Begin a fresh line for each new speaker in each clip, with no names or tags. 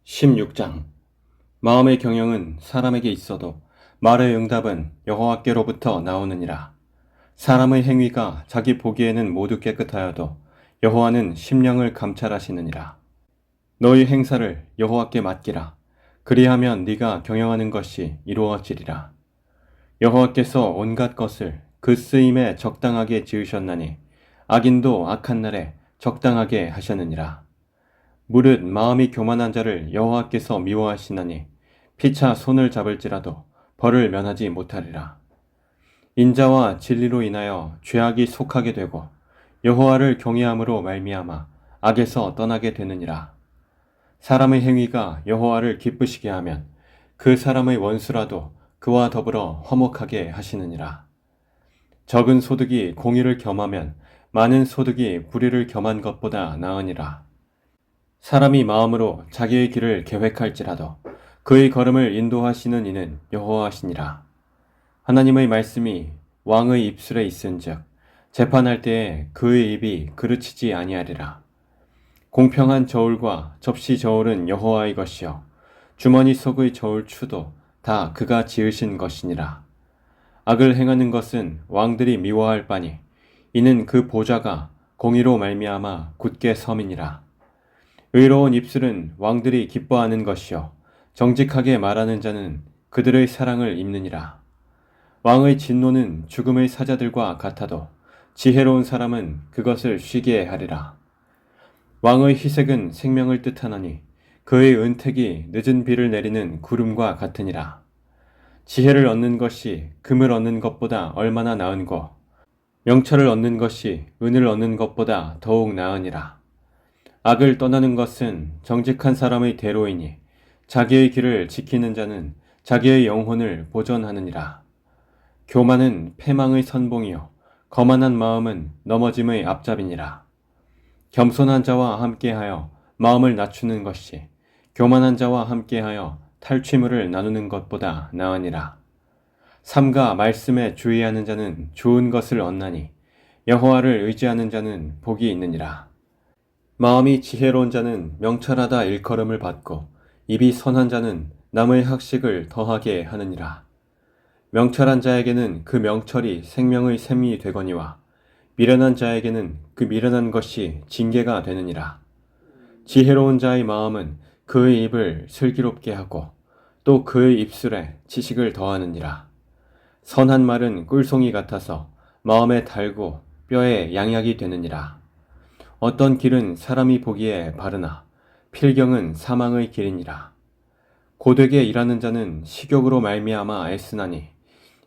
16장. 마음의 경영은 사람에게 있어도 말의 응답은 여호와께로부터 나오느니라. 사람의 행위가 자기 보기에는 모두 깨끗하여도 여호와는 심령을 감찰하시느니라. 너희 행사를 여호와께 맡기라. 그리하면 네가 경영하는 것이 이루어지리라. 여호와께서 온갖 것을 그 쓰임에 적당하게 지으셨나니 악인도 악한 날에 적당하게 하셨느니라. 무릇 마음이 교만한 자를 여호와께서 미워하시나니 피차 손을 잡을지라도 벌을 면하지 못하리라. 인자와 진리로 인하여 죄악이 속하게 되고 여호와를 경외함으로 말미암아 악에서 떠나게 되느니라. 사람의 행위가 여호와를 기쁘시게 하면 그 사람의 원수라도 그와 더불어 화목하게 하시느니라. 적은 소득이 공의를 겸하면 많은 소득이 불의를 겸한 것보다 나으니라. 사람이 마음으로 자기의 길을 계획할지라도 그의 걸음을 인도하시는 이는 여호와시니라. 하나님의 말씀이 왕의 입술에 있은즉 재판할 때에 그의 입이 그르치지 아니하리라. 공평한 저울과 접시 저울은 여호와의 것이요 주머니 속의 저울추도 다 그가 지으신 것이니라. 악을 행하는 것은 왕들이 미워할 바니 이는 그 보좌가 공의로 말미암아 굳게 섬이니라. 의로운 입술은 왕들이 기뻐하는 것이요 정직하게 말하는 자는 그들의 사랑을 입느니라. 왕의 진노는 죽음의 사자들과 같아도 지혜로운 사람은 그것을 쉬게 하리라. 왕의 희색은 생명을 뜻하나니 그의 은택이 늦은 비를 내리는 구름과 같으니라. 지혜를 얻는 것이 금을 얻는 것보다 얼마나 나은고 명철을 얻는 것이 은을 얻는 것보다 더욱 나으니라. 악을 떠나는 것은 정직한 사람의 대로이니 자기의 길을 지키는 자는 자기의 영혼을 보존하느니라. 교만은 패망의 선봉이요 거만한 마음은 넘어짐의 앞잡이니라. 겸손한 자와 함께하여 마음을 낮추는 것이 교만한 자와 함께하여 탈취물을 나누는 것보다 나으니라. 삼가 말씀에 주의하는 자는 좋은 것을 얻나니 여호와를 의지하는 자는 복이 있느니라. 마음이 지혜로운 자는 명철하다 일컬음을 받고 입이 선한 자는 남의 학식을 더하게 하느니라. 명철한 자에게는 그 명철이 생명의 샘이 되거니와 미련한 자에게는 그 미련한 것이 징계가 되느니라. 지혜로운 자의 마음은 그의 입을 슬기롭게 하고 또 그의 입술에 지식을 더하느니라. 선한 말은 꿀송이 같아서 마음에 달고 뼈에 양약이 되느니라. 어떤 길은 사람이 보기에 바르나 필경은 사망의 길이니라. 고되게 일하는 자는 식욕으로 말미암아 애쓰나니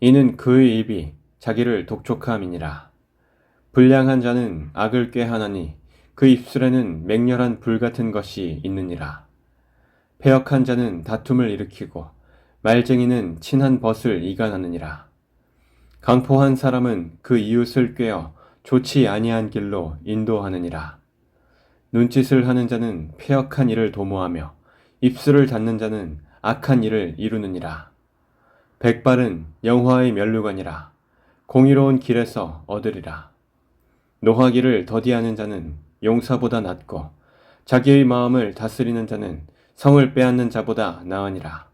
이는 그의 입이 자기를 독촉함이니라. 불량한 자는 악을 꾀하나니 그 입술에는 맹렬한 불 같은 것이 있느니라. 패역한 자는 다툼을 일으키고 말쟁이는 친한 벗을 이간하느니라. 강포한 사람은 그 이웃을 꾀어 좋지 아니한 길로 인도하느니라. 눈짓을 하는 자는 패역한 일을 도모하며 입술을 닫는 자는 악한 일을 이루느니라. 백발은 영화의 면류관이라. 공의로운 길에서 얻으리라. 노하기를 더디하는 자는 용사보다 낫고 자기의 마음을 다스리는 자는 성을 빼앗는 자보다 나으니라.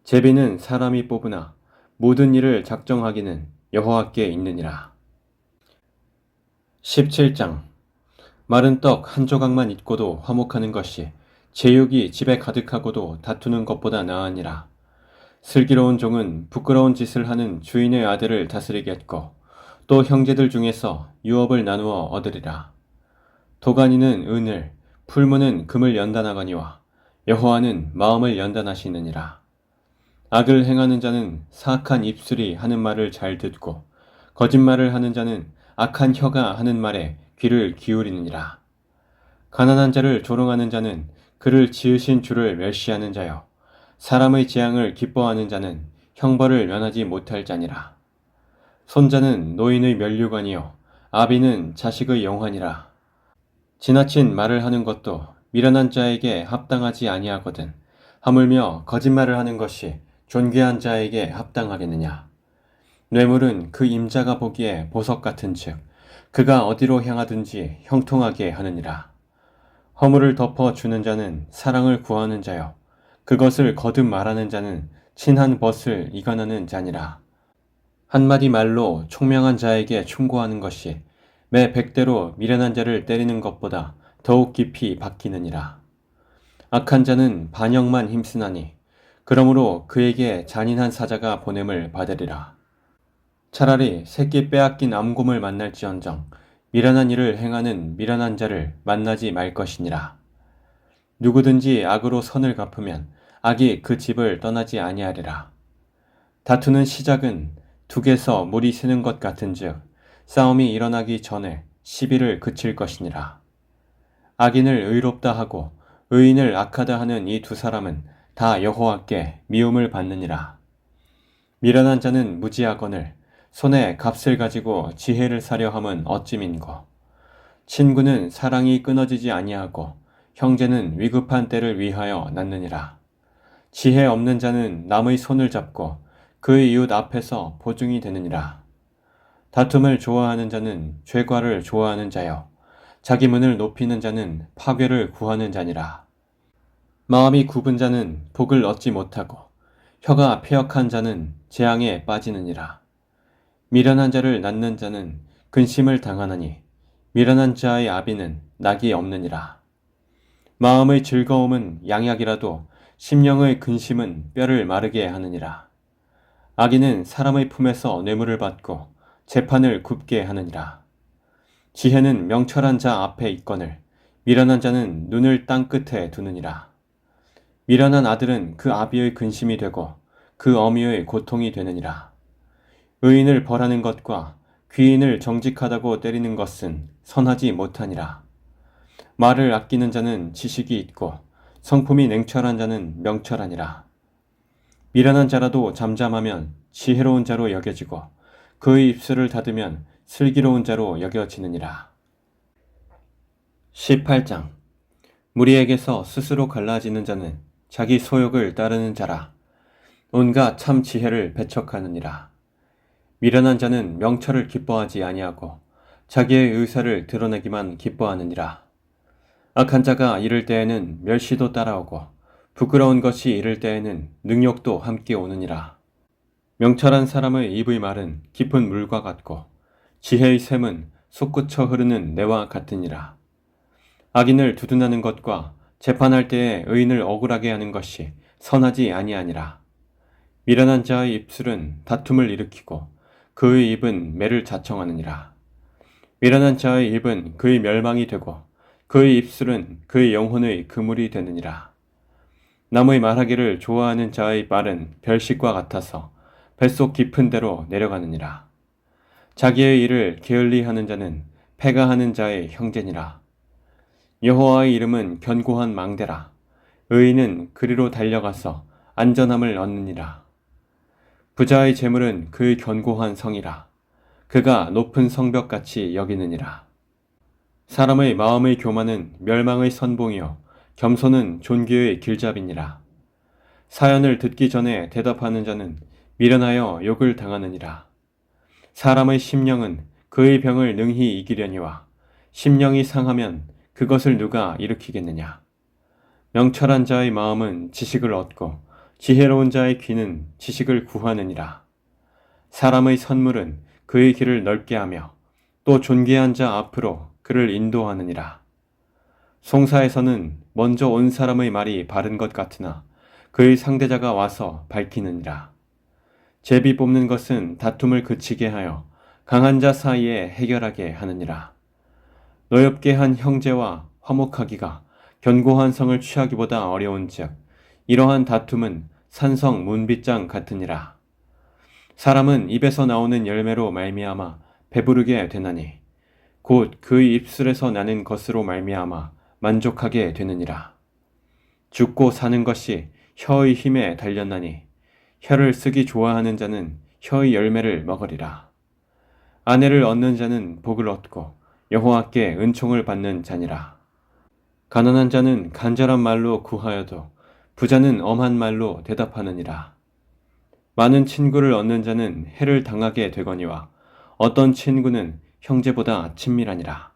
제비는 사람이 뽑으나 모든 일을 작정하기는 여호와께 있느니라. 17장. 마른 떡 한 조각만 있고도 화목하는 것이 제육이 집에 가득하고도 다투는 것보다 나으니라. 슬기로운 종은 부끄러운 짓을 하는 주인의 아들을 다스리겠고 또 형제들 중에서 유업을 나누어 얻으리라. 도가니는 은을, 풀무는 금을 연단하거니와 여호와는 마음을 연단하시느니라. 악을 행하는 자는 사악한 입술이 하는 말을 잘 듣고 거짓말을 하는 자는 악한 혀가 하는 말에 귀를 기울이느니라. 가난한 자를 조롱하는 자는 그를 지으신 주를 멸시하는 자요 사람의 재앙을 기뻐하는 자는 형벌을 면하지 못할 자니라. 손자는 노인의 면류관이요 아비는 자식의 영환이라. 지나친 말을 하는 것도 미련한 자에게 합당하지 아니하거든 하물며 거짓말을 하는 것이 존귀한 자에게 합당하겠느냐. 뇌물은 그 임자가 보기에 보석 같은즉 그가 어디로 향하든지 형통하게 하느니라. 허물을 덮어 주는 자는 사랑을 구하는 자요. 그것을 거듭 말하는 자는 친한 벗을 이간하는 자니라. 한마디 말로 총명한 자에게 충고하는 것이 매 100대로 미련한 자를 때리는 것보다 더욱 깊이 박히느니라. 악한 자는 반역만 힘쓰나니 그러므로 그에게 잔인한 사자가 보냄을 받으리라. 차라리 새끼 빼앗긴 암곰을 만날지언정 미련한 일을 행하는 미련한 자를 만나지 말 것이니라. 누구든지 악으로 선을 갚으면 악이 그 집을 떠나지 아니하리라. 다투는 시작은 둑에서 물이 새는 것 같은즉 싸움이 일어나기 전에 시비를 그칠 것이니라. 악인을 의롭다 하고 의인을 악하다 하는 이 두 사람은 다 여호와께 미움을 받느니라. 미련한 자는 무지하거늘 손에 값을 가지고 지혜를 사려 함은 어찌민고. 친구는 사랑이 끊어지지 아니하고 형제는 위급한 때를 위하여 낳느니라. 지혜 없는 자는 남의 손을 잡고 그의 이웃 앞에서 보증이 되느니라. 다툼을 좋아하는 자는 죄과를 좋아하는 자요 자기 문을 높이는 자는 파괴를 구하는 자니라. 마음이 굽은 자는 복을 얻지 못하고 혀가 패역한 자는 재앙에 빠지느니라. 미련한 자를 낳는 자는 근심을 당하나니 미련한 자의 아비는 낙이 없느니라. 마음의 즐거움은 양약이라도 심령의 근심은 뼈를 마르게 하느니라. 악인은 사람의 품에서 뇌물을 받고 재판을 굽게 하느니라. 지혜는 명철한 자 앞에 있거늘 미련한 자는 눈을 땅 끝에 두느니라. 미련한 아들은 그 아비의 근심이 되고 그 어미의 고통이 되느니라. 의인을 벌하는 것과 귀인을 정직하다고 때리는 것은 선하지 못하니라. 말을 아끼는 자는 지식이 있고 성품이 냉철한 자는 명철하니라. 미련한 자라도 잠잠하면 지혜로운 자로 여겨지고 그의 입술을 닫으면 슬기로운 자로 여겨지느니라. 18장. 무리에게서 스스로 갈라지는 자는 자기 소욕을 따르는 자라. 온갖 참 지혜를 배척하느니라. 미련한 자는 명철을 기뻐하지 아니하고 자기의 의사를 드러내기만 기뻐하느니라. 악한 자가 이를 때에는 멸시도 따라오고 부끄러운 것이 이를 때에는 능욕도 함께 오느니라. 명철한 사람의 입의 말은 깊은 물과 같고 지혜의 샘은 솟구쳐 흐르는 내와 같으니라. 악인을 두둔하는 것과 재판할 때에 의인을 억울하게 하는 것이 선하지 아니하니라. 미련한 자의 입술은 다툼을 일으키고 그의 입은 매를 자청하느니라. 미련한 자의 입은 그의 멸망이 되고 그의 입술은 그의 영혼의 그물이 되느니라. 남의 말하기를 좋아하는 자의 말은 별식과 같아서 뱃속 깊은 데로 내려가느니라. 자기의 일을 게을리하는 자는 패가하는 자의 형제니라. 여호와의 이름은 견고한 망대라. 의인은 그리로 달려가서 안전함을 얻느니라. 부자의 재물은 그의 견고한 성이라. 그가 높은 성벽같이 여기느니라. 사람의 마음의 교만은 멸망의 선봉이요 겸손은 존귀의 길잡이니라. 사연을 듣기 전에 대답하는 자는 미련하여 욕을 당하느니라. 사람의 심령은 그의 병을 능히 이기려니와 심령이 상하면 그것을 누가 일으키겠느냐. 명철한 자의 마음은 지식을 얻고 지혜로운 자의 귀는 지식을 구하느니라. 사람의 선물은 그의 길을 넓게 하며 또 존귀한 자 앞으로 그를 인도하느니라. 송사에서는 먼저 온 사람의 말이 바른 것 같으나 그의 상대자가 와서 밝히느니라. 제비 뽑는 것은 다툼을 그치게 하여 강한 자 사이에 해결하게 하느니라. 노엽게 한 형제와 화목하기가 견고한 성을 취하기보다 어려운즉 이러한 다툼은 산성 문빗장 같으니라. 사람은 입에서 나오는 열매로 말미암아 배부르게 되나니 곧 그의 입술에서 나는 것으로 말미암아 만족하게 되느니라. 죽고 사는 것이 혀의 힘에 달렸나니 혀를 쓰기 좋아하는 자는 혀의 열매를 먹으리라. 아내를 얻는 자는 복을 얻고 여호와께 은총을 받는 자니라. 가난한 자는 간절한 말로 구하여도 부자는 엄한 말로 대답하느니라. 많은 친구를 얻는 자는 해를 당하게 되거니와 어떤 친구는 형제보다 친밀하니라.